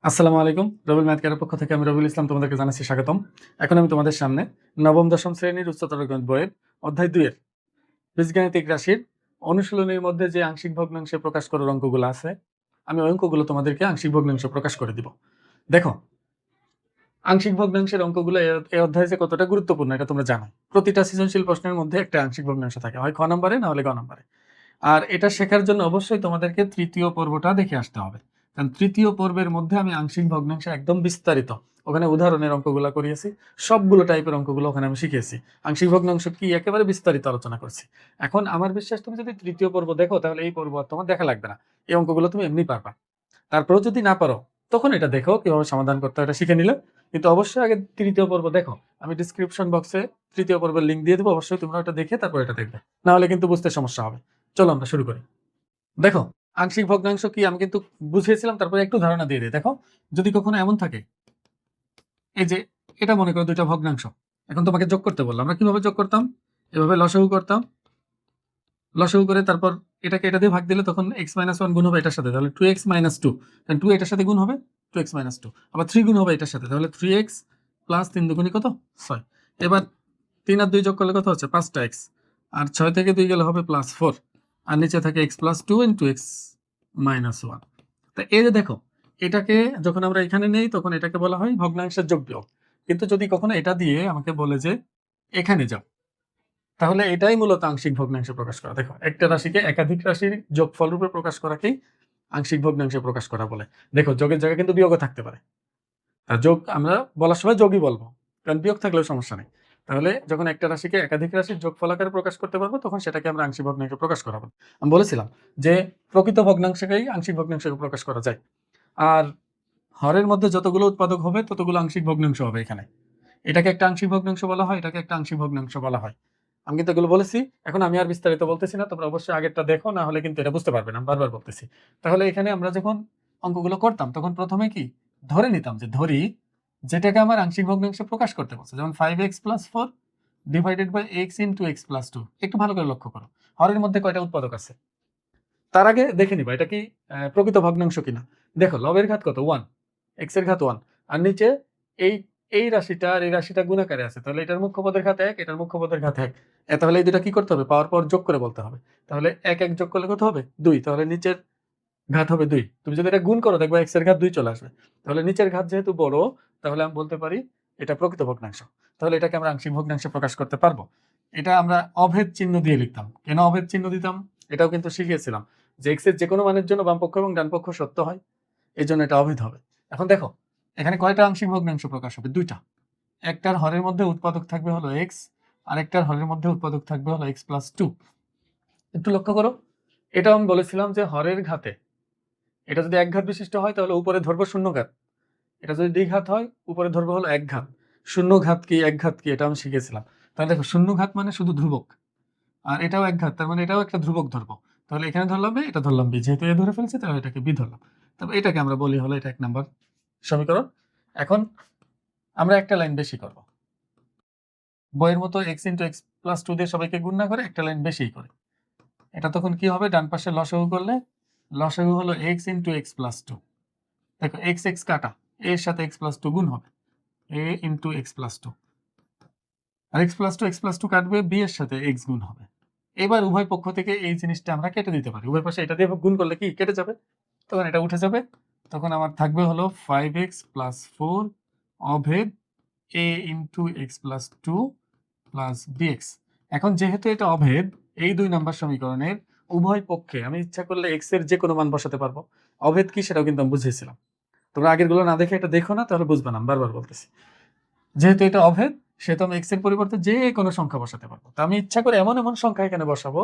আসসালামু আলাইকুম। রবিল math cadre পক্ষ থেকে আমি রবিউল ইসলাম তোমাদেরকে জানাচ্ছি স্বাগতম। এখন আমি তোমাদের সামনে নবম দশম শ্রেণীর উচ্চতর গণিত বইয়ের অধ্যায় ২ এর বীজগাণিতিক রাশির অনুশীলনীর মধ্যে যে আংশিক ভগ্নাংশে প্রকাশ করার অঙ্কগুলো আছে, আমি ওই অঙ্কগুলো তোমাদেরকে আংশিক ভগ্নাংশে প্রকাশ করে দিব। দেখো, আংশিক ভগ্নাংশের অঙ্কগুলো এই অধ্যায়ে যে কতটা গুরুত্বপূর্ণ এটা তোমরা জানো। প্রতিটা সৃজনশীল প্রশ্নের মধ্যে একটা আংশিক ভগ্নাংশ থাকে, হয় খ নম্বরে না হলে গ নম্বরে। আর এটা শেখার জন্য অবশ্যই তোমাদেরকে তৃতীয় পর্বটা দেখে আসতে হবে, কারণ তৃতীয় পর্বের মধ্যে আমি আংশিক ভগ্নাংশ একদম বিস্তারিত ওখানে উদাহরণের অঙ্কগুলো করিয়েছি, সবগুলো টাইপের অঙ্কগুলো ওখানে আমি শিখিয়েছি। আংশিক ভগ্নাংশ কি একেবারে বিস্তারিত আলোচনা করছি। এখন আমার বিশ্বাস তুমি যদি তৃতীয় পর্ব দেখো তাহলে এই পর্ব আর তোমার দেখা লাগবে না, এই অঙ্কগুলো তুমি এমনি পারবা। তারপরেও যদি না পারো তখন এটা দেখো কিভাবে সমাধান করতে হয়, এটা শিখে নিলে। কিন্তু অবশ্যই আগে তৃতীয় পর্ব দেখো, আমি ডিসক্রিপশন বক্সে তৃতীয় পর্বের লিঙ্ক দিয়ে দেবো, অবশ্যই তোমরা ওটা দেখে তারপর এটা দেখবে, না হলে কিন্তু বুঝতে সমস্যা হবে। চলো আমরা শুরু করি। দেখো, আংশিক ভগ্নাংশ কি আমি কিন্তু বুঝিয়েছিলাম, তারপরে একটু ধারণা দিয়ে দিই। দেখো, যদি কখনো এমন থাকে, এই যে এটা মনে করো দুইটা ভগ্নাংশ, এখন তোমাকে যোগ করতে বললাম, আমরা কিভাবে যোগ করতাম? এভাবে লসাগু করতাম, লসাগু করে তারপর এটাকে এটা দিয়ে ভাগ দিলে তখন x - 1 গুণ হবে এটার সাথে, তাহলে 2x - 2, কারণ 2 এটার সাথে গুণ হবে 2x - 2, আবার 3 গুণ হবে এটার সাথে, তাহলে 3x প্লাস 3 দুগুণই কত 6। এবার 3 আর 2 যোগ করলে কত হচ্ছে 5টা x, আর 6 থেকে 2 গেলে হবে +4, আর নিচে থাকে x + 2 × x - 1। তা এই যে দেখো, এটাকে যখন আমরা এখানে নেই তখন এটাকে বলা হয় ভগ্নাংশের যোগবিয়োগ। কিন্তু যদি কখনো এটা দিয়ে আমাকে বলে যে এখানে যাও, তাহলে এটাই মূলত আংশিক ভগ্নাংশে প্রকাশ করা। দেখো, একটা রাশিকে একাধিক রাশির যোগফল রূপে প্রকাশ করাকেই আংশিক ভগ্নাংশে প্রকাশ করা বলে। দেখো, যোগের জায়গায় কিন্তু বিয়োগও থাকতে পারে, আর যোগ আমরা বলার সময় যোগই বলবো, কারণ বিয়োগ থাকলেও সমস্যা নেই। তাহলে যখন একটা রাশিকে একাধিক রাশির যোগফল আকারে প্রকাশ করতে পারবো তখন সেটাকে আমরা আংশিক ভগ্নাংশে প্রকাশ করাবো। আমি বলেছিলাম যে প্রকৃত ভগ্নাংশকেই আংশিক ভগ্নাংশে প্রকাশ করা যায়, আর হরের মধ্যে যতগুলো উৎপাদক হবে ততগুলো আংশিক ভগ্নাংশ হবে। এখানে এটাকে একটা আংশিক ভগ্নাংশ বলা হয়, এটাকে একটা আংশিক ভগ্নাংশ বলা হয়। আমি কিন্তু এগুলো বলেছি, এখন আমি আর বিস্তারিত বলতেছি না, তোমরা অবশ্যই আগেরটা দেখো, না হলে কিন্তু এটা বুঝতে পারবে না, আমি বারবার বলতেছি। তাহলে এখানে আমরা যখন অঙ্কগুলো করতাম তখন প্রথমে কি ধরে নিতাম, যে ধরি যেটাকে আমার আংশিক ভগ্নাংশে প্রকাশ করতে বলছে, যেমন 5x + 4 divided by x × x + 2। একটু ভালো করে লক্ষ্য করো, হরের মধ্যে কয়টা উৎপাদক আছে তার আগে দেখে নিবা এটা কি প্রকৃত ভগ্নাংশ কিনা। দেখো, লবের ঘাত কত 1, x এর ঘাত 1, আর নিচে এই এই রাশিটা আর এই রাশিটা গুণাকারে আছে, তাহলে এটার মুখ্য পদের ঘাত 1, এটার মুখ্য পদের ঘাত 1। তাহলে এই দুটা কি করতে হবে, পাওয়ার পর যোগ করে বলতে হবে। তাহলে 1 1 যোগ করলে কত হবে 2, তাহলে নিচের ঘাত হবে 2। তুমি যদি এটা গুণ করো দেখবা x এর ঘাত 2 চলে আসবে, তাহলে নিচের ঘাত যেহেতু বড় তাহলে আমি বলতে পারি এটা প্রকৃত ভগ্নাংশ। তাহলে এটাকে আমরা আংশিক ভগ্নাংশে প্রকাশ করতে পারবো। এটা আমরা অভেদ চিহ্ন দিয়ে লিখতাম। কেন অভেদ চিহ্ন দিতাম এটাও কিন্তু শিখিয়েছিলাম, যে x এর যে কোনো মানের জন্য বাম পক্ষ এবং ডান পক্ষ সত্য হয়, এই জন্য এটা অভেদ হবে। এখন দেখো, এখানে কয়টা আংশিক ভগ্নাংশ প্রকাশ হবে, দুইটা। একটার হরের মধ্যে উৎপাদক থাকবে হলো x, আর একটার হরের মধ্যে উৎপাদক থাকবে হলো x + 2। একটু লক্ষ্য করো, এটাও আমি বলেছিলাম যে হরের ঘাতে এটা যদি এক ঘাত বিশিষ্ট হয় তাহলে উপরে ধরবো শূন্য ঘাত, এটা যদি দ্বিঘাত হয় উপরে ধরবো হলো এক ঘাত। শূন্য ঘাত কি এক ঘাত কি এটা আমি শিখেছিলাম। তাহলে দেখো, শূন্য ঘাত মানে শুধু ধ্রুবক, আর এটাও এক ঘাত, তার মানে এটাও একটা ধ্রুবক ধরবো। তাহলে এখানে ধরলাম a, এটা ধরলাম b, যেহেতু এ ধরে ফেলছে তাহলে এটাকে b ধরলাম। তবে এটাকে আমরা বলি হলো এটা 1 নম্বর সমীকরণ। এখন আমরা একটা লাইন বেশি করব, বইয়ের মতো x × x + 2 দিয়ে সবাইকে গুণ না করে একটা লাইন বেশিই করে। এটা তখন কি হবে, ডান পাশে লসাগু করলে লসাগু হলো x × x + 2। দেখো x x কাটা, a এর সাথে x + 2 গুণ হবে, a × x + 2, R x + 2 x + 2 কাটবে, b এর সাথে x গুণ হবে। এবার উভয় পক্ষ থেকে এই জিনিসটা আমরা কেটে দিতে পারি, উভয় পাশে এটা দিয়ে গুণ করলে কি কেটে যাবে, তখন এটা উঠে যাবে। তখন আমার থাকবে হলো 5x + 4 অভেদ a × x + 2 + bx। এখন যেহেতু এটা অভেদ, এই 2 নম্বর সমীকরণের উভয় পক্ষে আমি ইচ্ছা করলে x এর যে কোনো মান বসাতে পারবো। অভেদ কি সেটাও কিন্তু আমি বুঝিয়েছিলাম, তোমরা আগের গুলো না দেখে এটা দেখো না, তাহলে বুঝবে না, বারবার বলতেছি। যেহেতু এটা অভেদ সেহেতু আমি x এর পরিবর্তে যে কোনো সংখ্যা বসাতে পারবো। তো আমি ইচ্ছা করে এমন এমন সংখ্যা এখানে বসাবো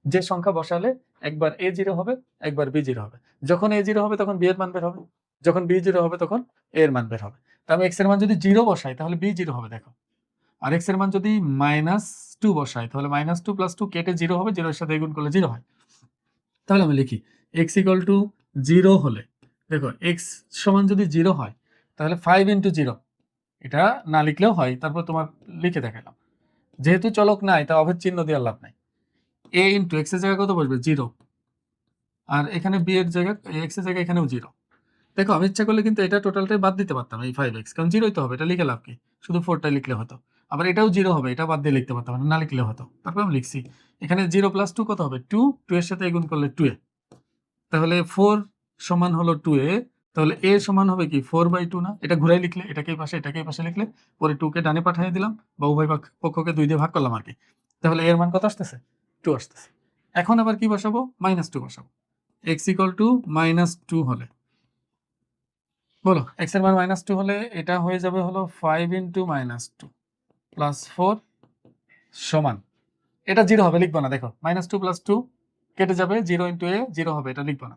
যে সংখ্যা বসালে একবার a0 হবে, একবার b0 হবে। যখন a0 হবে তখন b এর মান বের হবে, যখন b0 হবে তখন a এর মান বের হবে। তো আমি x এর মান যদি 0 বসাই তাহলে b0 হবে, দেখো। আর x এর মান যদি -2 বসাই তাহলে -2 + 2 কেটে 0 হবে, 0 এর সাথে গুণ করলে 0 হয়। তাহলে আমি লিখি x = 0 হলে, দেখো x সমান যদি 0 হয় তাহলে 5 × 0, এটা না লিখলেও হয়, তারপর তোমার লিখে দেখালাম। যেহেতু চলক নাই তা অভেদ চিহ্ন দেওয়ার লাভ নাই। a × x এর জায়গায় কত বসবে 0, আর এখানে b এর জায়গায় x এর জায়গায় এখানেও 0। দেখো আমি ইচ্ছা করলে কিন্তু এটা টোটালটাই বাদ দিতে পারতাম, এই 5x, কারণ জিরোই তো হবে, এটা লিখে লাভ কি, শুধু 4টাই লিখলে হতো। আবার এটাও জিরো হবে, এটা বাদ দিয়ে লিখতে পারতাম, না লিখলে হতো। তারপর আমি লিখছি এখানে 0 + 2 কত হবে, 2, 2 এর সাথে গুণ করলে 2a, তাহলে 4 সমান হলো 2a, তাহলে a সমান হবে কি 4/2 না, এটা ঘুরাই লিখলে, এটাকেই পাশে লিখলে, পরে 2 কে ডানে পাঠিয়ে দিলাম, বা উভয় পক্ষকে 2 দিয়ে ভাগ করলাম আর কি। তাহলে এর মান কত আসতেছে, 2 আসতেছে। এখন আবার কি বসাবো, -2 বসাবো। x = -2 হলে, বলো x এর মান -2 হলে এটা হয়ে যাবে হলো 5 × -2 + 4 সমান, এটা 0 হবে, লিখবো না। দেখো -2 + 2 কেটে যাবে, 0 × a 0 হবে, এটা লিখবো না।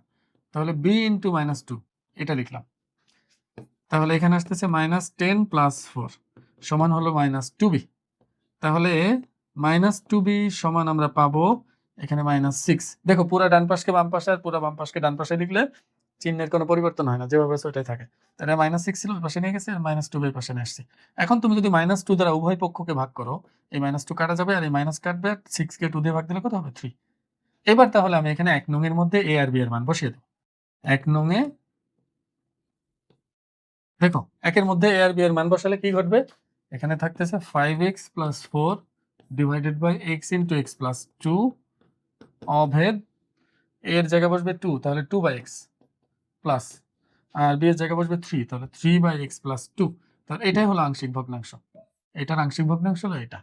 তাহলে b × -2 এটা লিখলাম। তাহলে এখানে আসতেছে -10 + 4 সমান হলো -2b। তাহলে -2b সমান আমরা পাবো এখানে -6। দেখো পুরা ডান পাশকে বাম পাশে আর পুরা বাম পাশকে ডান পাশে লিখলে চিহ্নের কোনো পরিবর্তন হয় না, যেভাবে আছে ওটাই থাকে। তাহলে -6 ছিল ওই পাশে নিয়ে গেছে, আর -2b এর পাশে নিয়ে আসছি। এখন তুমি যদি -2 দ্বারা উভয় পক্ষকে ভাগ করো, এই -2 কাটা যাবে, আর এই মাইনাস কাটবে, 6 কে 2 দিয়ে ভাগ দিলে কত হবে, 3। এবার তাহলে আমি এখানে 1 নং এর মধ্যে a আর b এর মান বসিয়ে দেব। 1 নং এ দেখো 1 এর মধ্যে a আর b এর মান বসালে কি ঘটবে, এখানে থাকতেছে 5x + 4 / x × x + 2 অভেদ, a এর জায়গায় বসবে 2, তাহলে 2/x প্লাস, আর b এর জায়গায় বসবে 3, তাহলে 3/x + 2। তাহলে এটাই হলো আংশিক ভগ্নাংশ, এটার আংশিক ভগ্নাংশ হলো এটা।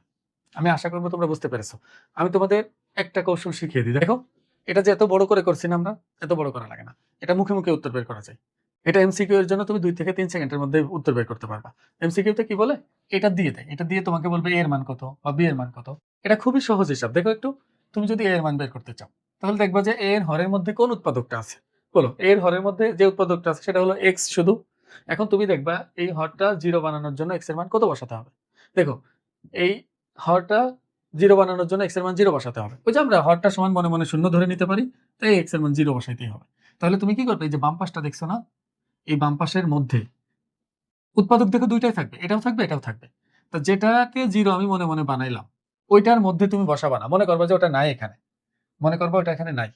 আমি আশা করবো তোমরা বুঝতে পেরেছো। আমি তোমাদের একটা কৌশল শিখিয়ে দিই। দেখো এটা যে এত বড় করে করছি না আমরা, এত বড় করা লাগে না, এটা মুখে মুখে উত্তর বের করা যায়। এটা এমসিকিউ এর জন্য তুমি 2 থেকে 3 সেকেন্ডের মধ্যে উত্তর বের করতে পারবা। এমসিকিউ তে কি বলে, এটা দিয়ে দেয়, এটা দিয়ে তোমাকে বলবে a এর মান কত বা b এর মান কত। এটা খুবই সহজ হিসাব। দেখো একটু, তুমি যদি a এর মান বের করতে চাও, তাহলে দেখবা যে a এর হরের মধ্যে কোন উৎপাদকটা আছে, বলো a এর হরের মধ্যে যে উৎপাদকটা আছে সেটা হলো x শুধু। এখন তুমি দেখবা এই হরটা 0 বানানোর জন্য x এর মান কত বসাতে হবে। দেখো এই হরটা 0 বানানোর জন্য x এর মান 0 বসাতে হবে। ওই যে আমরা হরটা সমান মনে মনে শূন্য ধরে নিতে পারি, তাই x এর মান 0 বসাইতেই হবে। তাহলে তুমি কি করবে, এই যে বাম পাশটা দেখছো না, এই বাম পাশের মধ্যে উৎপাদক দেখো দুইটাই থাকবে, এটাও থাকবে এটাও থাকবে। তো যেটাকে 0 আমি মনে মনে বানাইলাম, ওইটার মধ্যে তুমি বসাবা না, মনে করবা যে ওটা নাই এখানে, মনে করবা ওটা এখানে নাই,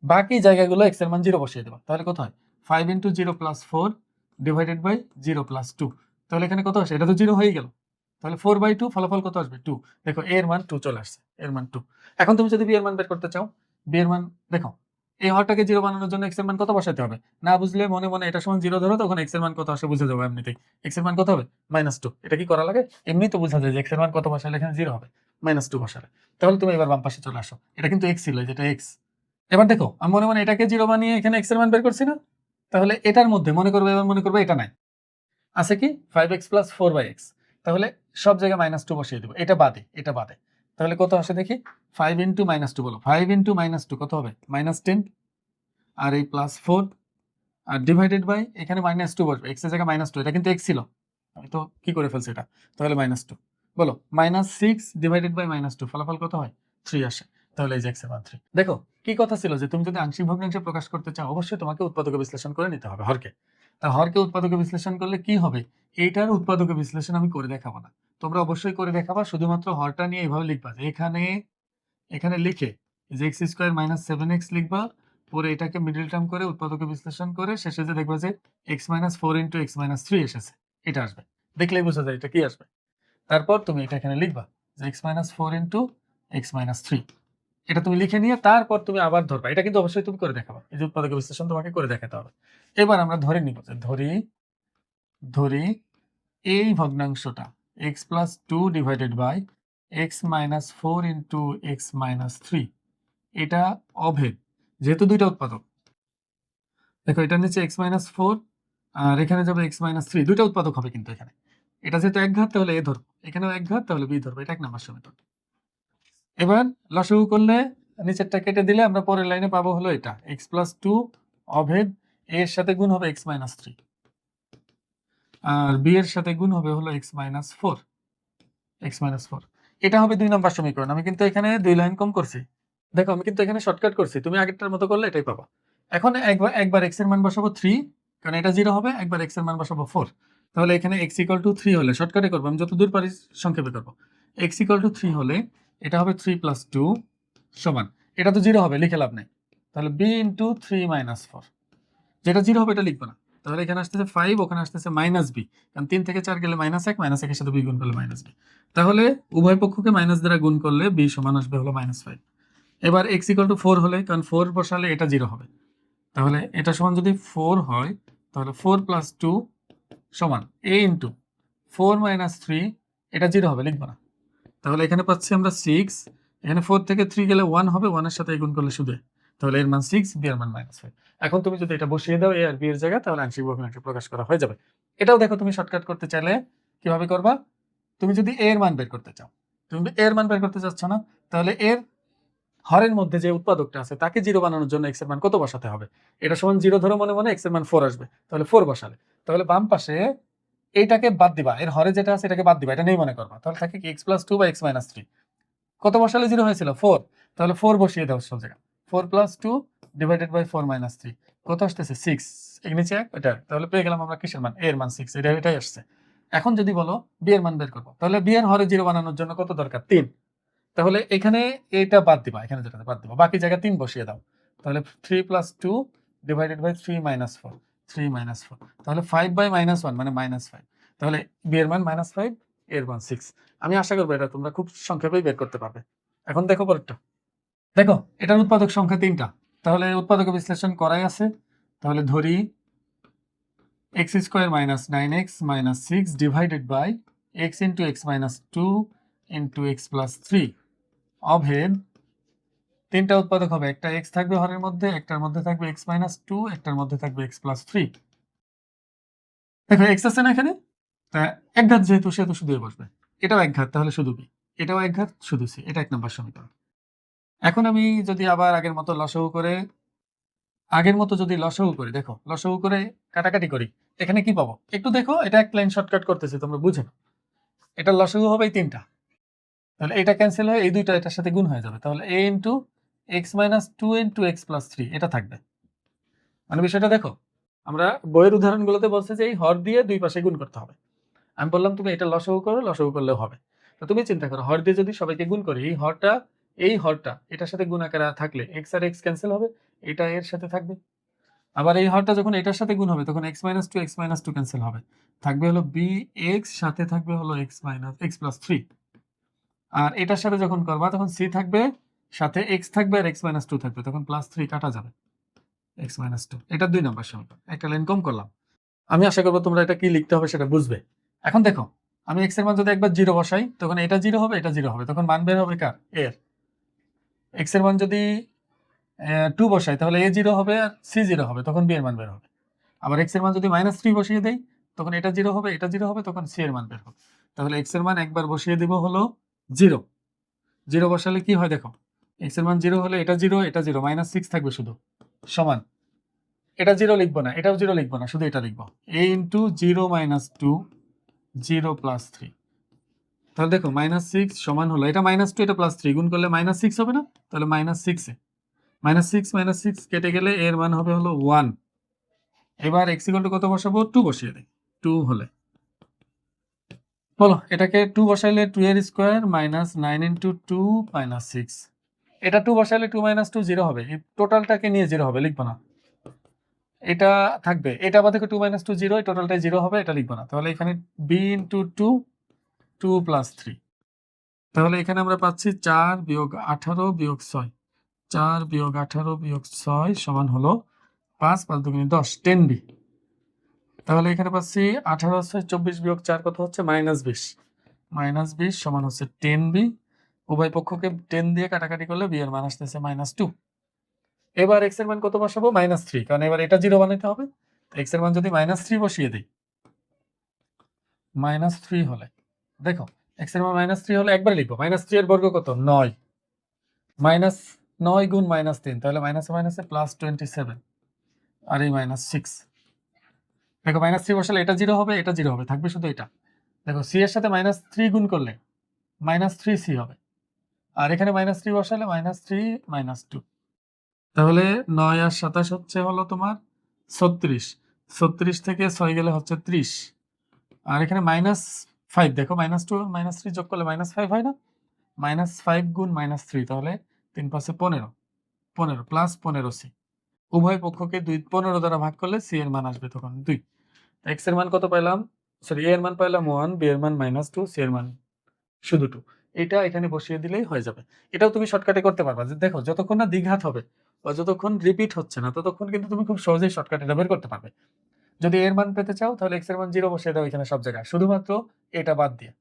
বাকি জায়গাগুলো x এর মান 0 বসিয়ে দেবা। তাহলে কত হয়, 5 × 0 + 4 / 0 + 2। তাহলে এখানে কত আসে, এটা তো 0 হয়ে গেল, তাহলে 4/2 ফলাফল কত আসবে, 2। দেখো a এর মান 2 চলে আসছে, এর মান 2। এখন তুমি যদি b এর মান বের করতে চাও, b এর মান দেখো, এই হরটাকে 0 বানানোর জন্য x এর মান কত বসাতে হবে, না বুঝলে মনে মনে এটা সমান 0 ধরো, তখন x এর মান কত আসে বুঝে যাবে এমনিতেই। x এর মান কত হবে, -2। এটা কি করা লাগে, এমনি তো বোঝা যায় যে x এর মান কত বসালে এখানে 0 হবে, -2 বসালে। তাহলে তুমি এবার বাম পাশে চলে আসো, এটা কিন্তু x ছিল, যেটা x। এবার দেখো আমি মনে মনে এটাকে 0 বানিয়ে এখানে x এর মান বের করছি না, তাহলে এটার মধ্যে মনে করবে, এবার মনে করবে এটা নাই, আছে কি 5x + 4/x, তাহলে সব জায়গায় -2 বসিয়ে দেবো, এটা বাদে এটা বাদে। তাহলে কত আসে দেখি, 5 × -2 বলো, 5 × -2 কত হবে, -10, আর এই +4, আর ডিভাইডেড বাই এখানে -2 বসবে, x এর জায়গায় -2, এটা কিন্তু x ছিল, আমি তো কি করে ফেলছি এটা, তাহলে -2 বলো, -6 / -2 ফলাফল কত হয়, 3 আসে। তাহলে এই যে x এর মান 3। দেখো কি কথা ছিল যে তুমি যদি আংশিক ভগ্নাংশে প্রকাশ করতে চাও, অবশ্যই তোমাকে উৎপাদকে বিশ্লেষণ করে নিতে হবে হরকে। তা হরকে উৎপাদকে বিশ্লেষণ করলে কি হবে, এইটার উৎপাদকে বিশ্লেষণ আমি করে দেখাবো না, তোমরা অবশ্যই করে দেখাবা। শুধুমাত্র হরটা নিয়ে এইভাবে লিখবা যে এখানে এখানে লিখে যে x² - 7x লিখবা, পরে এটাকে মিডল টার্ম করে উৎপাদকে বিশ্লেষণ করে শেষে যে দেখবা যে x - 4 × x - 3 এসেছে, এটা আসবে, দেখলেই বোঝা যায় এটা কি আসবে। তারপর তুমি এটা এখানে লিখবা যে x - 4 × x - 3, এটা তুমি লিখে নিয়ে তারপর তুমি আবার ধরবা, এটা কিন্তু অবশ্যই তুমি করে দেখাবা, এই যে উৎপাদক বিশ্লেষণ তোমাকে করে দেখাতে হবে। এবার আমরা ধরে নিব যে ধরি এই ভগ্নাংশটা x + 2 / x - 4 × x - 3, এটা অভেদ, যেহেতু দুইটা উৎপাদক। দেখো এটা নিচে x - 4 আর এখানে যাবে x - 3, দুইটা উৎপাদক হবে কিন্তু এখানে। এটা যেহেতু এক ঘাত তাহলে a ধরবো, এখানেও এক ঘাত তাহলে b ধরবো, এটা 1 নাম্বার সমীকরণ। এবার লসাগু করলে নিচেরটা কেটে দিলে আমরা পরের লাইনে পাবো হলো এটা x + 2 অভেদ a এর সাথে গুণ হবে x - 3, আর b এর সাথে গুণ হবে হলো x - 4, এটা হবে 2 নম্বর সমীকরণ। আমি কিন্তু এখানে 2 লাইন কম করছি, দেখো আমি কিন্তু এখানে শর্টকাট করছি, তুমি আগেরটার মতো করলে এটাই পাবা। এখন একবার x এর মান বসাবো 3, কারণ এটা 0 হবে, একবার x এর মান বসাবো 4। তাহলে এখানে x = 3 হলে শর্টকাটে করবো, আমি যত দূর পারি সংক্ষেপে করবো। x = 3 হলে এটা হবে 3 + 2 সমান, এটা তো 0 হবে, লিখে লাভ নাই, তাহলে b × 3 - 4, যেটা 0 হবে এটা লিখবো না, তাহলে এখানে আসতেছে 5, ওখানে আসতেছে মাইনাস বি, কারণ 3 থেকে 4 গেলে -1, -1 এর সাথে বি গুণ করলে মাইনাস বি। তাহলে উভয় পক্ষকে মাইনাস দ্বারা গুণ করলে বি সমান আসবে হলো -5। এবার x = 4 হলে, কারণ 4 বসালে এটা 0 হবে, তাহলে এটা সমান যদি 4 হয় তাহলে 4 + 2 সমান a * 4 - 3, এটা 0 হবে, লিখব না। তাহলে এখানে পাচ্ছি আমরা 6, এখানে 4 থেকে 3 গেলে 1 হবে, 1 এর সাথে গুণ করলে শুধু, তাহলে এর মান 6, বি এর মান -5। এখন তুমি যদি এটা বসিয়ে দাও a আর b এর জায়গায়, তাহলে আংশিক ভগ্নাংশ প্রকাশ করা হয়ে যাবে। এটাও দেখো তুমি শর্টকাট করতে চাইলে কিভাবে করবা। তুমি যদি a এর মান বের করতে চাও, তুমি a এর মান বের করতে চাচ্ছ না, তাহলে এর হরের মধ্যে যে উৎপাদকটা আছে তাকে 0 বানানোর জন্য x এর মান কত বসাতে হবে? এটা সমান 0 ধরো, মনে মনে x এর মান 4 আসবে, তাহলে 4 বসালে, তাহলে বাম পাশে এইটাকে বাদ দিবা, এর হরে যেটা আছে এটাকে বাদ দিবা, এটা নেই মনে করবা, তাহলে থাকে কি x + 2 বা x - 3। কত বসালে 0 হয়েছিল? 4, তাহলে 4 বসিয়ে দাও সব জায়গা। 4 + 2 / 4 - 3 কত আসতেছে? 6। এর নিচে 1, এটা, তাহলে পেয়ে গেলাম আমরা কিসের মান? a এর মান 6, এটাই আসছে। এখন যদি বলো b এর মান বের করব, তাহলে b এর হরে 0 বানানোর জন্য কত দরকার? 3। তাহলে এখানে এটা বাদ দিবা, এখানে যেটা বাদ দিবা, বাকি জায়গায় 3 বসিয়ে দাও। তাহলে 3 + 2 / 3 - 4, 3 - 4, তাহলে 5 / -1 মানে -5। তাহলে b এর মান -5, এর মান 6। আমি আশা করব এটা তোমরা খুব সংক্ষেপেই বের করতে পারবে। এখন দেখো পরেরটা। দেখো এটার উৎপাদক সংখ্যা 3টা, তাহলে উৎপাদক বিশ্লেষণ করাই আছে। তাহলে ধরি x² - 9x - 6 / x * x - 2 * x + 3 অভেদ 3টা উৎপাদক হবে, একটা x থাকবে হরের মধ্যে, একটার মধ্যে থাকবে x - 2, একটার মধ্যে থাকবে x + 3। দেখো x আছে না এখানে, তা এক ঘাত যেহেতু সেহেতু শুধু বসবে, এটাও এক ঘাত, তাহলে শুধু b, এটাও এক ঘাত, শুধু c, এটা 1 নম্বর সমীকরণ। এখন আমি যদি আবার আগের মতো লসাগু করি, দেখো লসাগু করে কাটাকাটি করি, এখানে কি পাবো একটু দেখো, এটা এক লাইন শর্টকাট করতেছি, তোমরা বুঝে নাও। এটা লসাগু হবে এই 3টা, তাহলে এটা ক্যান্সেল হয়ে এই দুইটা এটার সাথে গুণ হয়ে যাবে, তাহলে a * x - 2 * x + 3 এটা থাকবে। মানে বিষয়টা দেখো, আমরা বইয়ের উদাহরণগুলোতে বলছে যে এই হর দিয়ে দুই পাশে গুণ করতে হবে, আমি বললাম তুমি এটা লসাগু করো, লসাগু করলেও হবে। তো তুমি চিন্তা করো, হর দিয়ে যদি সবাইকে গুণ করি, এই হরটা এটার সাথে গুণ আকারে থাকলে x আর x ক্যান্সেল হবে, এটা এর সাথে থাকবে। আবার এই হরটা যখন এটার সাথে গুণ হবে তখন x - 2 x - 2 ক্যান্সেল হবে, থাকবে হলো bx, সাথে থাকবে হলো x + 3। আর এটার সাথে যখন করবা তখন c থাকবে, সাথে x থাকবে আর x - 2 থাকবে, তখন +3 কাটা যাবে, x - 2। এটা 2 নম্বর সমীকরণ, একটা লাইন কম করলাম। আমি আশা করব তোমরা এটা কি লিখতে হবে সেটা বুঝবে। এখন দেখো, আমি x এর মান যদি একবার 0 বসাই, তখন এটা 0 হবে, এটা 0 হবে, তখন মান বের হবে কার? এর। x এর মান যদি 2 বসাই, তাহলে a 0 হবে আর c 0 হবে, তখন b এর মান বের হবে। আবার x এর মান যদি -3 বসিয়ে দেই, তখন এটা 0 হবে, এটা 0 হবে, তখন c এর মান বের হবে। তাহলে x এর মান একবার বসিয়ে দিব হলো 0। 0 বসালে কি হয় দেখো, x এর মান 0 হলে এটা 0, এটা 0, -6 থাকবে শুধু, সমান, এটা 0 লিখবো না, এটাও 0 লিখবো না, শুধু এটা লিখবো a * 0 - 2 0 + 3। তাহলে দেখো -6 সমান হলো, এটা -2, এটা +3 গুণ করলে -6 হবে না, তাহলে -6 এ -6 কেটে গেলে এর মান হবে হলো 1। এবার x = কত বসাবো? 2 বসিয়ে দেই, 2 হলে বলো এটাকে 2 বসাইলে 2 এর স্কয়ার -9 * 2 -6, এটা 2 বসাইলে 2 - 2 0 হবে, এই টোটালটাকে নিয়ে 0 হবে, লিখবো না, এটা থাকবে, এটা আবার দেখো 2 - 2 0, এই টোটালটাই 0 হবে, এটা লিখবো না। তাহলে এখানে b * 2 2 + 3, তাহলে এখানে আমরা পাচ্ছি 4 - 18 - 6, 4 - 18 - 6 সমান হলো 5, 5 × 2 = 10, 10b। তাহলে এখানে পাচ্ছি 18 * 6 24 - 4 কত হচ্ছে? -20, -20 সমান হচ্ছে 10b। উভয় পক্ষকে 10 দিয়ে কাটাকাটি করলে b এর মান আসতেছে -2। এবার x এর মান কত বসাবো? -3, কারণ এবার এটা 0 বানাইতে হবে। x এর মান যদি -3 বসিয়ে দিই, -3 হলে দেখো x এর মান -3 হলে একবার লিখবো, -3 এর বর্গ কত? 9, -9 গুণ -3, তাহলে মাইনাসে মাইনাসে +27, আর এই -6। দেখো -3 বসালে এটা 0 হবে, এটা 0 হবে, থাকবে শুধু এটা। দেখো c এর সাথে -3 গুণ করলে -3c হবে, আর এখানে -3 বসালে -3 - 2। তাহলে 9 আর 27 হচ্ছে হলো তোমার 36, 36 থেকে 6 গেলে হচ্ছে 30, আর এখানে -5, দেখো -2 -3 যোগ করলে -5 হয় না, -5 গুণ -3, তাহলে 3 × 5 = 15, 15 + 15c। উভয় পক্ষকে 15 দ্বারা ভাগ করলে সি এর মান আসবে তখন 2। এক্স এর মান কত পাইলাম, সরি এ এর মান পাইলাম 1, বি এর মান -2, সি এর মান শুধু 2। এটা এখানে বসিয়ে দিলেই হয়ে যাবে। এটাও তুমি শর্টকাটে করতে পারবা যে দেখো যতক্ষণ না দ্বিঘাত হবে বা যতক্ষণ রিপিট হচ্ছে না ততক্ষণ কিন্তু তুমি খুব সহজেই শর্টকাটে এটা বের করতে পারবে। যদি এর মান পেতে চাও তাহলে এক্স এর মান 0 বসিয়ে দাও এখানে সব জায়গায়, শুধুমাত্র এটা বাদ দিয়ে।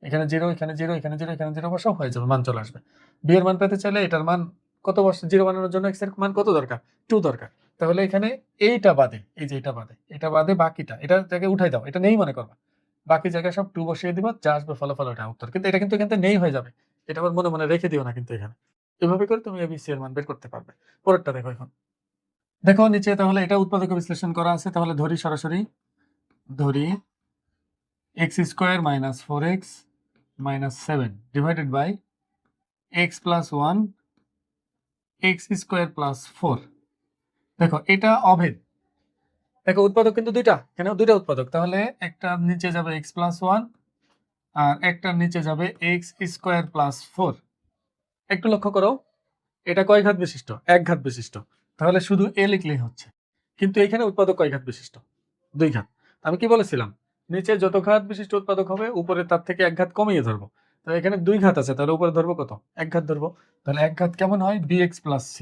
এখানে 0, এখানে 0, এখানে 0, এখানে 0 বসাও, হয়ে যাবে, মান চলে আসবে। বি এর মান পেতে চাইলে এটার মান কত 0 বানানোর জন্য এক্স এর মান কত দরকার, 2 দরকার। তাহলে এখানে এইটা বাদে, এই যে এটা বাদে বাকিটা, এটা জায়গায় উঠাই দাও, এটা নেই মনে করবা, বাকি জায়গায় সব 2 বসিয়ে দিবা, যা আসবে ফলাফল ওটা উত্তর। কিন্তু এটা কিন্তু এখানে নেই হয়ে যাবে, এটা আবার মনে মনে রেখে দিও না কিন্তু এখানে। এভাবে করে তুমি এবিসি এর মান বের করতে পারবে। পরেরটা দেখো এখন। দেখো নিচে তাহলে এটা উৎপাদক বিশ্লেষণ করা আছে, তাহলে ধরি সরাসরি, ধরি x² - 4x - 7 divided by x + 1 x² + 4। দেখো এটা অভেদ। দেখো উৎপাদক কিন্তু দুইটা, এখানেও দুইটা উৎপাদক, তাহলে একটার নিচে যাবে x + 1 আর একটার নিচে যাবে x² + 4। একটু লক্ষ্য করো, এটা কয় ঘাত বিশিষ্ট, এক ঘাত বিশিষ্ট, তাহলে শুধু a লিখলেই হচ্ছে। কিন্তু এখানে উৎপাদক কয় ঘাত বিশিষ্ট, 2 ঘাত। আমি কি বলেছিলাম, নিচে যত ঘাত বিশিষ্ট উৎপাদক হবে উপরে তার থেকে এক ঘাত কমিয়ে ধরবো। তো এখানে 2 ঘাত আছে, তাহলে উপরে ধরবো কত, এক ঘাত ধরবো। তাহলে এক ঘাত কেমন হয়, bx + c,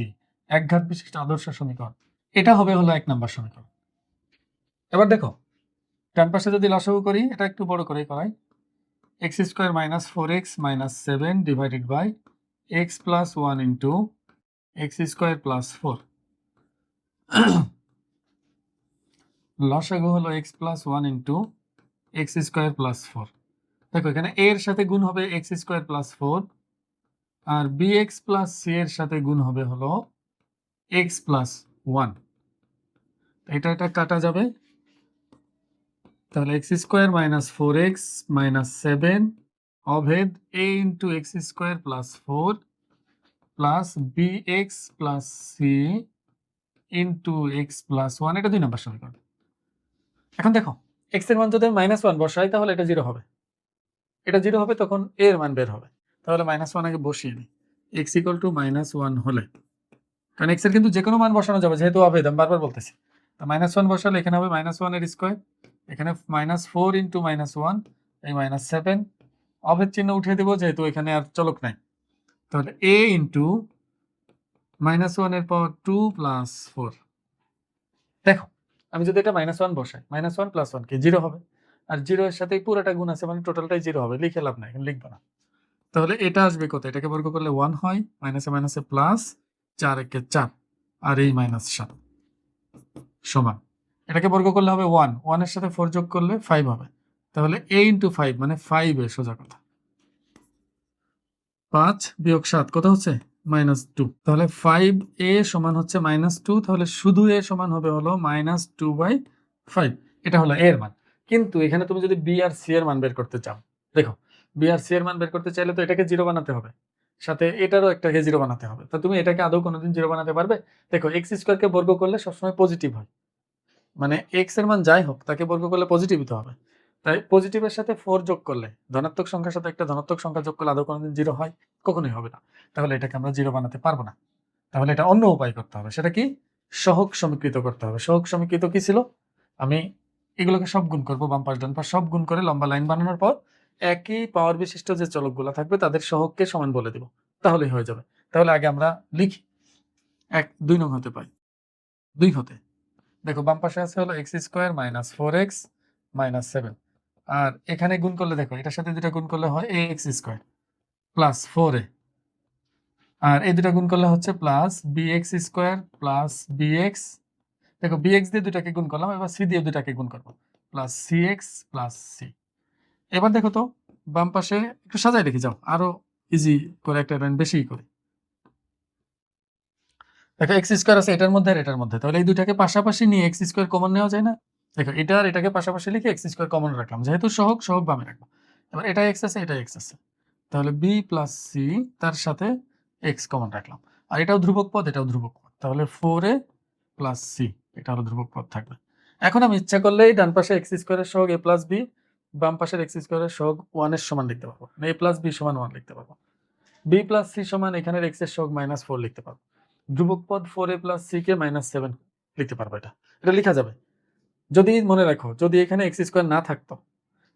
এক ঘাত বিশিষ্ট আদর্শ সমীকরণ। এটা হবে হলো 1 নম্বর সমীকরণ। এবার দেখো ডান পাশে যদি লসাগু করি, এটা একটু বড় করে করাই, x² - 4x - 7 divided by x + 1 into x² + 4। লসাগু হলো x + 1 ইন্টু x² + 4। দেখো এখানে a এর সাথে গুণ হবে x² + 4 আর bx + c এর সাথে গুণ হবে হলো x + 1। এটা কাটা যাবে, তাহলে x² - 4x - 7 অভেদ a into x² + 4 plus bx + c into x + 1, এটা 2 নম্বর সমীকরণ। এখন দেখো x এর মান যদি -1 বসাই তাহলে এটা 0 হবে, এটা 0 হবে, তখন a এর মান বের হবে। তাহলে -1 আগে বসিয়ে নিই, x = -1 হলে, কারণ x এর কিন্তু যে কোনো মান বসানো যাবে যেহেতু অভেদ, আমি বারবার বলতেছি। তো -1 বসালে এখানে হবে -1 এর স্কয়ার, এখানে -4 ইন্টু -1, এই -7, অভেদ চিহ্ন উঠিয়ে দেবো যেহেতু এখানে আর চলক নাই। তাহলে a ইন্টু -1 এর পাওয়ার 2 + 4। দেখো আমি যদি এটা -1 বসাই, -1 + 1 কি 0 হবে, আর 0 এর সাথে পুরোটা গুণ আছে মানে টোটালটাই 0 হবে, লিখে লাভ নাই, এখন লিখবো না। তাহলে এটা আসবে কত, এটাকে বর্গ করলে 1 হয়, মাইনাসে মাইনাসে প্লাস, 4 একে 4 আর এই -7 সমান, এটাকে বর্গ করলে হবে 1 এর সাথে 4 যোগ করলে 5 হবে। তাহলে a × 5 মানে 5 এ, সোজা কথা। 5 - 7 কত হচ্ছে, -2। তাহলে 5a সমান হচ্ছে -2, তাহলে শুধু a সমান হবে হলো -2/5। এটা হলো a এর মান। কিন্তু এখানে তুমি যদি b আর c এর মান বের করতে চাও, দেখো b আর c এর মান বের করতে চাইলে তো এটাকে 0 বানাতে হবে, সাথে এটারও একটাকে 0 বানাতে হবে। তো তুমি এটাকে আদৌ কোনোদিন 0 বানাতে পারবে? দেখো x² কে বর্গ করলে সবসময় পজিটিভ হয়, মানে x এর মান যাই হোক তাকে বর্গ করলে পজিটিভই তো হবে। তাই পজিটিভের সাথে 4 যোগ করলে, ধনাত্মক সংখ্যার সাথে একটা ধনাত্মক সংখ্যা যোগ করলে আদৌ কোনোদিন 0 হয়? কখনোই হবে না। তাহলে এটাকে আমরা 0 বানাতে পারবো না। তাহলে এটা অন্য উপায় করতে হবে, সেটা কি, সহগ সমীকৃত করতে হবে। সহগ সমীকৃত কি ছিল, আমি এগুলোকে সব গুণ করবো, বাম পাশ ডান পাশ সব গুণ করে লম্বা লাইন বানানোর পর একই পাওয়ার বিশিষ্ট যে চলকগুলো থাকবে তাদের সহগকে সমান বলে দিব, তাহলেই হয়ে যাবে। তাহলে আগে আমরা লিখি, 2 নং হতে পাই, 2 হতে, দেখো বাম পাশে আছে হলো x² - 4x - 7 আর এখানে গুণ করলে দেখো এটার সাথে দুটা গুণ করলে হয় ax² প্লাস 4a, আর এই দুটা গুণ করলে হচ্ছে প্লাস bx² প্লাস bx, দেখো bx দিয়ে দুটাকে গুণ করলাম, এবার c দিয়ে দুটাকে গুণ করব, প্লাস cx প্লাস c। এবার দেখো তো বাম পাশে একটু সাজাই রেখে যাও, আরো ইজি করে একটা লাইন বেশি করে। দেখো x² আছে এটার মধ্যে আর এটার মধ্যে, তাহলে এই দুটাকে পাশাপাশি নিয়ে x² কমন নেওয়া যায় না? দেখো এটা আর এটাকে পাশাপাশি লিখে x² কমন রাখলাম, যেহেতু সহগ সহগ বামে রাখবো। এবার এটা x আছে এটা x আছে, তাহলে b প্লাস c তার সাথে x কমন রাখলাম, আর এটাও ধ্রুবক পদ এটাও ধ্রুবক পদ, তাহলে 4a প্লাস c, এটা হলো ধ্রুবক পদ থাকবে। এখন আমি ইচ্ছা করলেই ডান পাশে x² এর সহগ a প্লাস b, বাম পাশের x² এর সহগ 1 এর সমান লিখতে পারবো, a প্লাস b সমান 1 লিখতে পারবো, b প্লাস c সমান এখানের x এর সহগ -4 লিখতে পারবো। ধ্রুবক পদ 4a প্লাস c কে -7 লিখতে পারবো। এটা লেখা যাবে। যদি মনে রাখো, যদি এখানে এক্স স্কোয়ার না থাকতো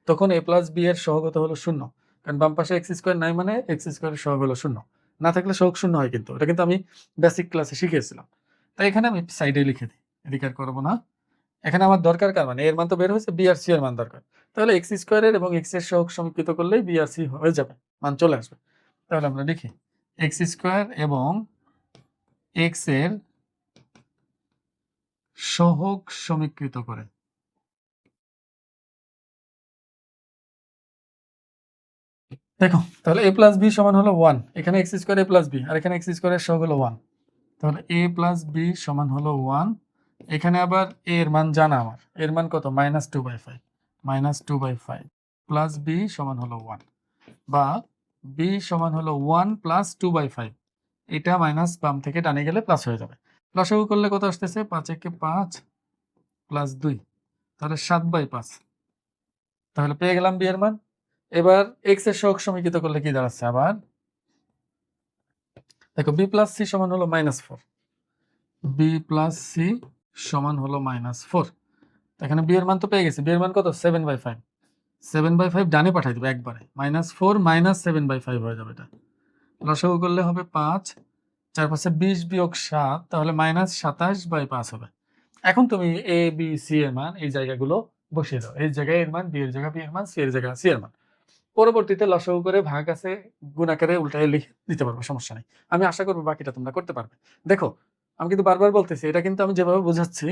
তখন a প্লাস b এর সহগ হলো 0, কারণ বাম পাশে এক্স স্কোয়ার নাই মানে এক্স স্কোয়ারের সহগ হলো 0, না থাকলে সহগ 0 হয়। কিন্তু এটা কিন্তু আমি বেসিক ক্লাসে শিখিয়েছিলাম। তাই এখানে আমি সাইডে লিখে দিই, এদিকে আর করবো না। এখানে আমার দরকার কার মানে, এর মান তো বের হয়েছে, বি আর সি এর মান দরকার। তাহলে এক্স স্কোয়ারের এবং এক্স এর সহগ সমীকৃত করলেই বি আর সি হয়ে যাবে, মান চলে আসবে। তাহলে আমরা লিখি এক্স স্কোয়ার এবং এক্স এর সহগ সমীকৃত করে। দেখো তাহলে a প্লাস বি সমান হলো 1, এখানে x square a plus B, আর এখানে এক্স স্কোয়ারের সহগ হলো 1। তাহলে a প্লাস বি সমান হলো 1। এখানে আবার a এর মান জানা আমার, এর মান কত, -2/5, -2/5 প্লাস বি সমান হলো 1, বা বি সমান হলো 1 প্লাস 2/5। এটা মাইনাস বাম থেকে ডানে গেলে প্লাস হয়ে যাবে। লসাগু করলে কত আসতেছে, 5 একে 5 প্লাস 2, তাহলে 7/5। তাহলে পেয়ে গেলাম বি এর মান। এবার এক্স এর সহগ সমীকৃত করলে কি দাঁড়াচ্ছে, আবার দেখো বি প্লাস সি সমান হলো -4, বি প্লাস সি সমান হলো -4। এখানে বি এর মান তো পেয়ে গেছি, বি এর মান কত, 7/5, 7/5 ডানে পাঠাই দেবো একবারে, -4 -7/5 হয়ে যাবে। এটা লসাগু করলে হবে 5, 4 5 20 বিয়োগ 7, তাহলে -27/5 হবে। এখন তুমি এ বি সি এর মান এই জায়গাগুলো বসিয়ে দাও, এই জায়গায় এর মান, বি এর জায়গা বি এর মান, সি এর জায়গা সি এর মান। পরবর্তীতে লসাগু করে ভাগ আছে গুণ আকারে উল্টায় লিখে দিতে পারবো, সমস্যা নেই। আমি আশা করবো বাকিটা তোমরা করতে পারবে। দেখো আমি কিন্তু বারবার বলতেছি, এটা কিন্তু আমি যেভাবে বোঝাচ্ছি,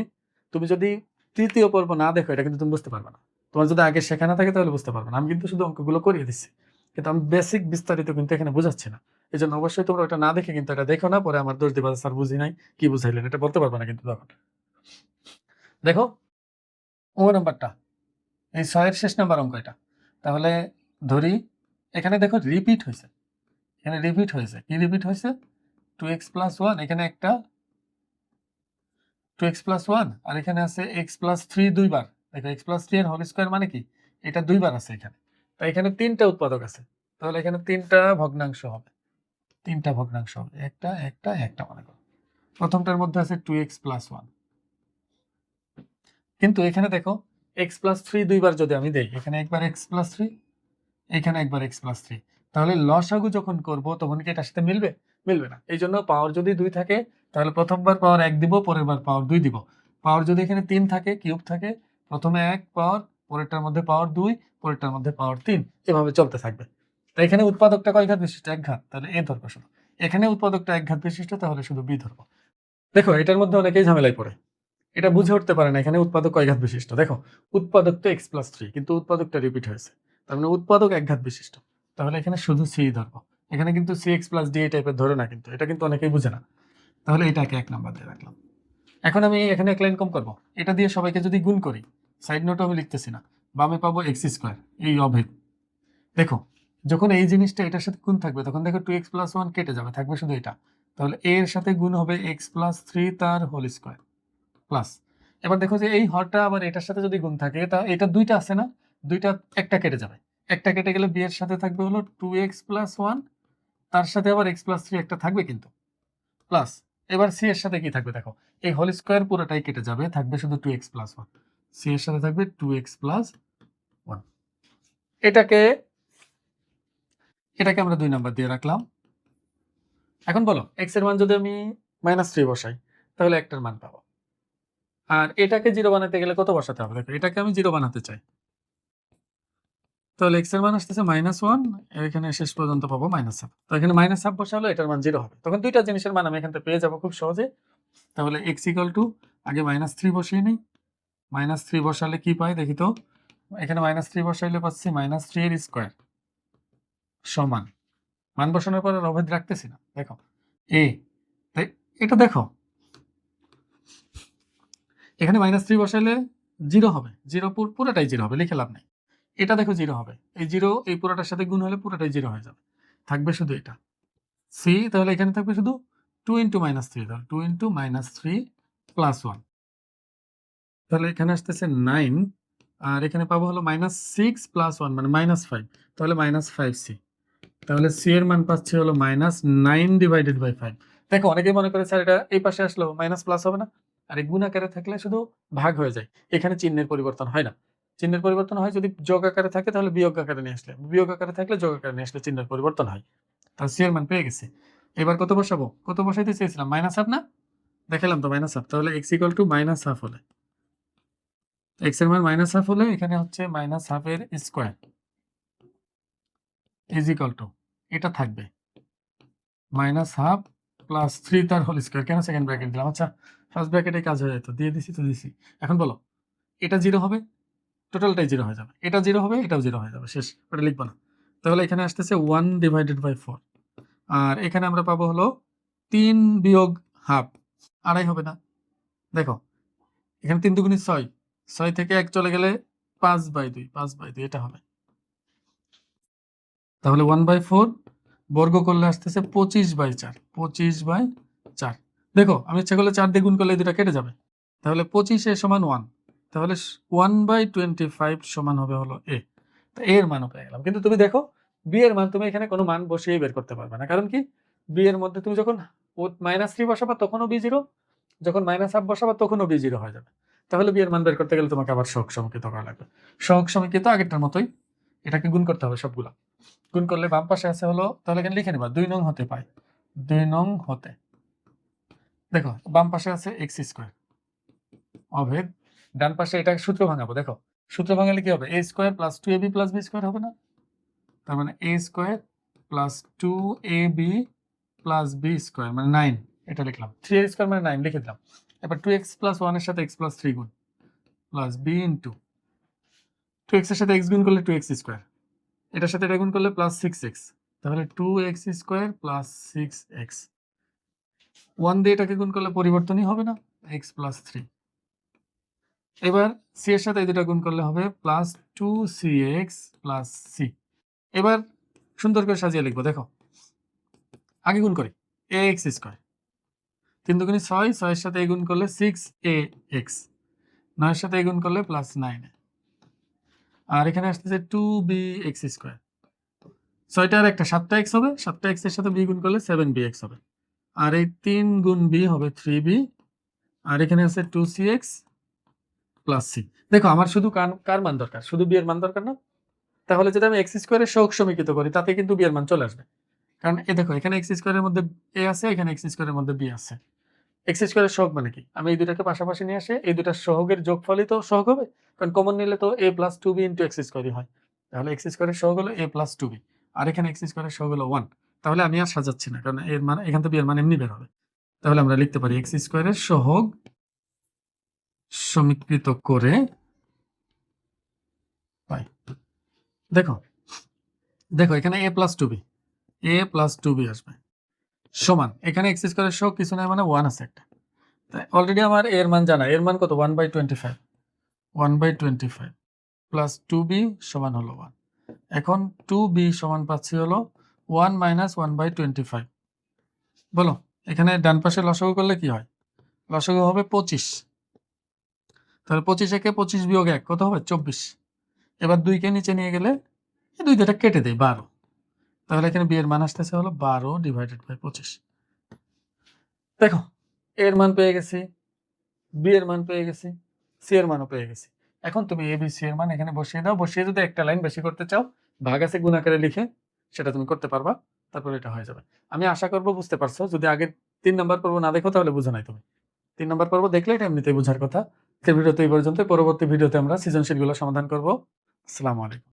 তুমি যদি তৃতীয় পর্ব না দেখো এটা কিন্তু তুমি বুঝতে পারবে না। তোমার যদি আগে শেখা না থাকে তাহলে বুঝতে পারবে না। আমি কিন্তু শুধু অঙ্কগুলো করিয়ে দিচ্ছি, কিন্তু আমি বেসিক বিস্তারিত কিন্তু এখানে বোঝাচ্ছি না। এই জন্য অবশ্যই তোমরা ওটা না দেখে কিন্তু এটা দেখো না, পরে আমার দোষ দিবা, স্যার বুঝি নাই, কি বুঝাইলেন, এটা বলতে পারবে না কিন্তু তখন। দেখো নাম্বারটা এই 6 এর শেষ নাম্বার অঙ্ক এটা। তাহলে ধরি এখানে দেখো রিপিট হয়েছে, এখানে রিপিট হয়েছে, কি রিপিট হয়েছে, 2x প্লাস 1, এখানে একটা 2x প্লাস 1, আর এখানে আছে x প্লাস 3 দুইবার। দেখো x প্লাস 3 এর হোল স্কয়ার মানে কি, এটা দুইবার আছে এখানে। তাই এখানে তিনটা উৎপাদক আছে, তাহলে এখানে তিনটা ভগ্নাংশ হবে, তিনটা ভগ্নাংশ হবে, একটা একটা একটা মনে করো। প্রথমটার মধ্যে আছে 2x প্লাস 1, কিন্তু এখানে দেখো x প্লাস 3 দুইবার যদি আমি দেই, এখানে একবার x প্লাস 3, এখানে একবার x প্লাস 3, তাহলে লসাগু যখন করব তখন কি এটার সাথে মিলবে, মিলবে না। এই জন্য পাওয়ার যদি 2 থাকে তাহলে প্রথমবার পাওয়ার 1 দিব, পরের বার পাওয়ার 2 দিব। পাওয়ার যদি এখানে 3 থাকে, কিউব থাকে, প্রথমে 1 পাওয়ার, পরেরটার মধ্যে পাওয়ার 2, পরেরটার মধ্যে পাওয়ার 3, এভাবে চলতে থাকবে। তাই এখানে উৎপাদকটা কয় ঘাত বিশিষ্ট, এক ঘাত, তাহলে এ ধরবো শুধু। এখানে উৎপাদকটা এক ঘাত বিশিষ্ট, তাহলে শুধু বি ধরবো। দেখো এটার মধ্যে অনেকেই ঝামেলায় পড়ে, এটা বুঝে উঠতে পারে না এখানে উৎপাদক কয় ঘাত বিশিষ্ট। দেখো উৎপাদক তো x প্লাস 3, কিন্তু উৎপাদকটা রিপিট হয়েছে, তার মানে উৎপাদক এক ঘাত বিশিষ্ট, তাহলে এখানে শুধু সি ধরবো। এখানে কিন্তু সি এক্স প্লাস ডি টাইপের ধরে না, কিন্তু এটা কিন্তু অনেকেই বুঝে না, তাহলে এটাকে 1 নাম্বার দিয়ে রাখলাম। এখন আমি এখানে এক লাইন কম করবো, এটা দিয়ে সবাইকে যদি গুণ করি, সাইড নোট আমি লিখতেছি না, বামে পাবো এক্স স্কোয়ার, এই অভেদ। দেখো যখন এই জিনিসটা এটার সাথে গুণ থাকবে তখন দেখো 2x প্লাস 1 কেটে যাবে, থাকবে শুধু এটা। তাহলে এর সাথে গুণ হবে x প্লাস 3 তার হোল স্কোয়ার প্লাস। এবার দেখো যে এই হরটা আবার এটার সাথে যদি গুণ থাকে, এটা দুইটা আছে না, দুইটা একটা কেটে যাবে, একটা কেটে গেলে বি এর সাথে থাকবে হলো 2x প্লাস 1, তার সাথে আবার x প্লাস 3 একটা থাকবে কিন্তু প্লাস। এবার সি এর সাথে কি থাকবে, দেখো এই হোল স্কোয়ার পুরোটাই কেটে যাবে, থাকবে শুধু 2x প্লাস 1, সি এর সাথে থাকবে 2x প্লাস 1। এটাকে এটাকে আমরা 2 নাম্বার দিয়ে রাখলাম। এখন বলো x এর মান যদি আমি -3 বসাই তাহলে একটার মান পাবো, আর এটাকে 0 বানাতে গেলে কত বসাতে হবে, দেখো এটাকে আমি 0 বানাতে চাই, তাহলে x এর মান আসতেছে -1, এখানে শেষ পর্যন্ত পাবো -1/2। তো এখানে -1/2 বসালে এটার মান 0 হবে, তখন দুইটা জিনিসের মান আমি এখান থেকে পেয়ে যাবো খুব সহজে। তাহলে x = আগে -3 বসিয়ে নিই, -3 বসালে কি পাই দেখি তো, এখানে -3 বসাইলে পাচ্ছি -3 এর স্কয়ার সমান, মান বসানোর পর আর অভেদ রাখতেছি না, দেখো a। তাই এটা দেখো এখানে -3 বসাইলে 0 হবে, 0 পুরোটাই 0 হবে, লিখে লাভ নাই। এটা দেখো 0 হবে, এই 0 এই পুরোটার সাথে গুণ হলে পুরোটাই 0 হয়ে যাবে, থাকবে শুধু এটা সি। তাহলে এখানে থাকবে শুধু 2 × -3, তাহলে 2 × -3 প্লাস 1, তাহলে এখানে আসতেছে 9, আর এখানে পাবো হলো -6 প্লাস 1 মানে -5, তাহলে -5c। তাহলে সি এর মান পাচ্ছি হলো -9/5, দেখো অনেকেই মনে করে স্যার এটা এই পাশে আসলো মাইনাস প্লাস হবে না, আর এই গুণ আকারে থাকলে শুধু ভাগ হয়ে যায়, এখানে চিহ্নের পরিবর্তন হয় না। চিহ্নের পরিবর্তন হয় যদি যোগ আকারে থাকে তাহলে বিয়োগ আকারে নিয়ে আসলে, বিয়োগ আকারে থাকলে যোগ আকারে নিয়ে আসলে চিহ্নের পরিবর্তন হয়। তাহলে সি এর মান পেয়ে গেছি। এবার কত বসাবো? কত বসাইতে চেয়েছিলাম? মাইনাস হাফ না, দেখালাম তো মাইনাস হাফ। তাহলে x equal to minus half হলে, এক্স এর মান মাইনাস হাফ হলে এখানে হচ্ছে মাইনাস হাফের স্কোয়ার ইজ ইকুয়াল টু, এটা থাকবে মাইনাস হাফ প্লাস 3 তার হোল স্কোয়ার। কেন সেকেন্ড ব্র্যাকেট দিলাম? আচ্ছা ফার্স্ট ব্র্যাকেটে কাজ হয়ে যেত, দিয়ে দিছি তো দিছি। এখন বলো এটা 0 হবে, টোটালটাই 0 হয়ে যাবে, এটা 0 হবে, এটাও 0 হয়ে যাবে, শেষ, ওটা লিখবো না। তাহলে এখানে আসতেছে 1 ডিভাইডেড বাই 4, আর এখানে আমরা পাবো হলো 3 বিয়োগ হাফ, আড়াই হবে না? দেখো এখানে 3 দুগুণী 6, 6 থেকে 1 চলে গেলে 5/2, 5/2 এটা হবে। তাহলে 1/4 বর্গ করলে আসতেছে 25/4, 25/4। দেখো আমি ইচ্ছা করলে 4 দিয়ে গুণ করলে এই দুটা কেটে যাবে, তাহলে 25 সমান 1, তাহলে 1/25 সমান হবে হলো এ। তো এর মানও পেয়ে গেলাম। কিন্তু তুমি দেখো বি এর মান তুমি এখানে কোনো মান বসিয়ে বের করতে পারবে না, কারণ কি বি এর মধ্যে তুমি যখন -3 বসাবা তখনও বি 0, যখন -1/2 বসাবা তখনও বি 0 হয়ে যাবে। তাহলে বি এর মান বের করতে গেলে তোমাকে আবার সহগ সমীকৃত করা লাগবে। সহগ সমীকৃত আগেরটার মতোই, এটাকে গুণ করতে হবে সবগুলা। গুণ করলে বাম পাশে আছে হলো, তাহলে এখানে লিখে নেবা 2 নং হতে পাই, 2 নং হতে। দেখো বাম পাশে আছে এক্স স্কোয়ার অভেদ, ডান পাশে এটা সূত্র ভাঙাবো। দেখো সূত্র ভাঙালে কি হবে? a square plus 2ab plus b square হবে না? তার মানে a square plus 2ab plus b square মানে 9, এটা লিখলাম। 3a স্কোয়ার মানে 9 লিখে দিলাম। এবার 2x প্লাস 1 এর সাথে x প্লাস 3 গুণ প্লাস b ইন্টু 2x এর সাথে x গুণ করলে 2x স্কোয়ার, এটার সাথে এটা গুণ করলে প্লাস 6x, তাহলে 2x স্কোয়ার প্লাস 6x। 1 দিয়ে এটাকে গুণ করলে পরিবর্তনই হবে না, x প্লাস 3। এবার c এর সাথে এই দুটো গুণ করলে হবে প্লাস 2cx প্লাস c। এবার সুন্দর করে সাজিয়ে লিখবো। দেখো আগে গুণ করি, ax স্কোয়ার 3 দুগুণী 6, 6 এর সাথে গুণ করলে 6ax, 9 এর সাথে গুণ করলে প্লাস 9, আর এখানে আসতেছে 2bx স্কোয়ার, 6টা আর একটা 7টা x হবে, 7টা x এর সাথে b গুণ করলে 7bx হবে, আর এই 3 গুণ b হবে 3b, আর এখানে আছে 2cx প্লাস c। দেখো আমার শুধু কার মান দরকার? শুধু b এর মান দরকার না? তাহলে যদি আমি x স্কোয়ারের সহগ সমীকৃত করি তাতে কিন্তু b এর মান চলে আসবে, কারণ এই দেখো এখানে x স্কোয়ারের মধ্যে a আছে, এখানে x স্কোয়ারের মধ্যে b আছে। x স্কোয়ারের সহগ মানে কি? আমি এই দুটাকে পাশাপাশি নিয়ে আসে এই দুটার সহগের যোগফলই তো সহগ হবে, কারণ কমন নিলে তো a plus 2b into x স্কোয়ারই হয়। তাহলে x স্কোয়ারের সহগ হলো a প্লাস 2b, আর এখানে x স্কোয়ারের সহগ হলো 1। তাহলে আমি আর সাজাচ্ছি না, কারণ এর মান এখান থেকে b এর মান এমনি বের হবে। তাহলে আমরা লিখতে পারি x স্কোয়ারের সহগ সমীকৃত করে পাই। দেখো দেখো এখানে a plus 2b, a plus 2b আসবে সমান, এখানে x স্কোয়ারের সহগ কিছু নাই মানে 1 আছে একটা, তাই অলরেডি আমার এর মান জানা। এর মান কত? 1/25, 1/25 প্লাস 2b সমান হলো 1। এখন 2b সমান পাচ্ছি হলো 1 মাইনাস 1/25। বলো এখানে ডান পাশে লসাগু করলে কি হয়? লসাগু হবে 25, তাহলে 25 একে 25 বিয়োগ 1 কত হবে? 24। এবার 2 কে নিচে নিয়ে গেলে এই 2 দুটা কেটে দেই 12, তাহলে এখানে b এর মান আসতেছে হলো 12 ডিভাইডেড বাই 25। দেখো এর মান পেয়ে গেছি, বি এর মান পেয়ে গেছি, সি এর মানও পেয়ে গেছি। এখন তুমি এ বি সি এর মান এখানে বসিয়ে দাও, বসিয়ে যদি একটা লাইন বেশি করতে চাও ভাগ আছে গুণ আকারে লিখে সেটা তুমি করতে পারবা, তারপর এটা হয়ে যাবে। আমি আশা করবো বুঝতে পারছো। যদি আগের 3 নাম্বার পর্ব না দেখো তাহলে বুঝো নাই তুমি। 3 নাম্বার পর্ব দেখলে এটা এমনিতেই বোঝার কথা। ভিডিওতে এই পর্যন্ত, পরবর্তী ভিডিওতে আমরা সৃজনশীলগুলো সমাধান করব। আসসালামু আলাইকুম।